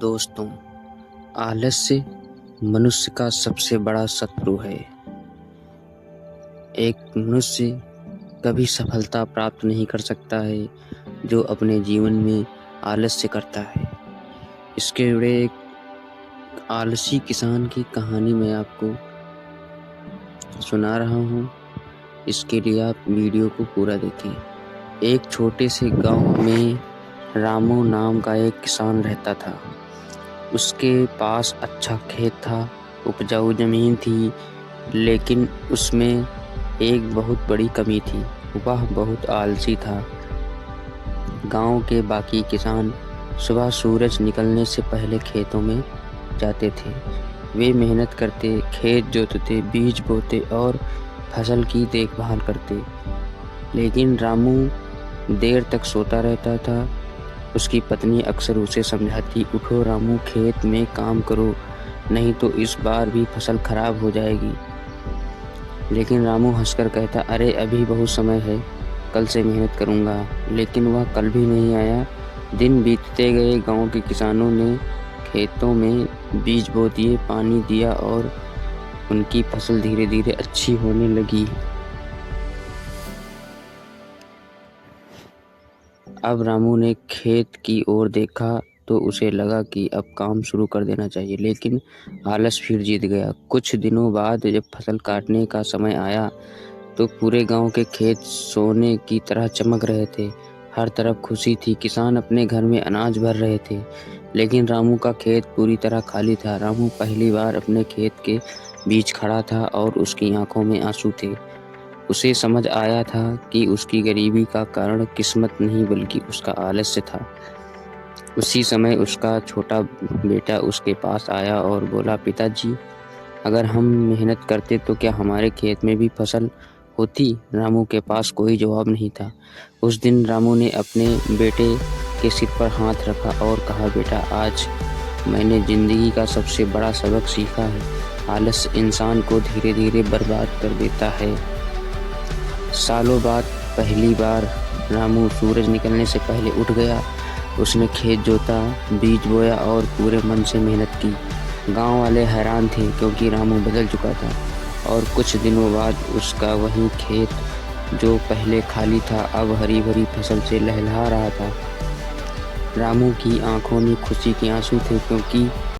दोस्तों, आलस्य मनुष्य का सबसे बड़ा शत्रु है। एक मनुष्य कभी सफलता प्राप्त नहीं कर सकता है जो अपने जीवन में आलस्य करता है। इसके जुड़े एक आलसी किसान की कहानी मैं आपको सुना रहा हूँ। इसके लिए आप वीडियो को पूरा देखें। एक छोटे से गांव में रामू नाम का एक किसान रहता था। उसके पास अच्छा खेत था, उपजाऊ जमीन थी, लेकिन उसमें एक बहुत बड़ी कमी थी। वह बहुत आलसी था। गांव के बाकी किसान सुबह सूरज निकलने से पहले खेतों में जाते थे। वे मेहनत करते, खेत जोतते, बीज बोते और फसल की देखभाल करते। लेकिन रामू देर तक सोता रहता था। उसकी पत्नी अक्सर उसे समझाती, उठो रामू, खेत में काम करो, नहीं तो इस बार भी फसल खराब हो जाएगी। लेकिन रामू हंसकर कहता, अरे अभी बहुत समय है, कल से मेहनत करूँगा। लेकिन वह कल भी नहीं आया। दिन बीतते गए। गांव के किसानों ने खेतों में बीज बो दिए, पानी दिया और उनकी फसल धीरे धीरे अच्छी होने लगी। अब रामू ने खेत की ओर देखा तो उसे लगा कि अब काम शुरू कर देना चाहिए, लेकिन आलस फिर जीत गया। कुछ दिनों बाद जब फसल काटने का समय आया तो पूरे गांव के खेत सोने की तरह चमक रहे थे। हर तरफ खुशी थी। किसान अपने घर में अनाज भर रहे थे, लेकिन रामू का खेत पूरी तरह खाली था। रामू पहली बार अपने खेत के बीच खड़ा था और उसकी आंखों में आंसू थे। उसे समझ आया था कि उसकी गरीबी का कारण किस्मत नहीं बल्कि उसका आलस्य था। उसी समय उसका छोटा बेटा उसके पास आया और बोला, पिताजी, अगर हम मेहनत करते तो क्या हमारे खेत में भी फसल होती? रामू के पास कोई जवाब नहीं था। उस दिन रामू ने अपने बेटे के सिर पर हाथ रखा और कहा, बेटा, आज मैंने जिंदगी का सबसे बड़ा सबक सीखा है। आलस्य इंसान को धीरे धीरे बर्बाद कर देता है। सालों बाद पहली बार रामू सूरज निकलने से पहले उठ गया। उसने खेत जोता, बीज बोया और पूरे मन से मेहनत की। गांव वाले हैरान थे क्योंकि रामू बदल चुका था और कुछ दिनों बाद उसका वही खेत जो पहले खाली था अब हरी भरी फसल से लहलहा रहा था। रामू की आंखों में खुशी के आंसू थे क्योंकि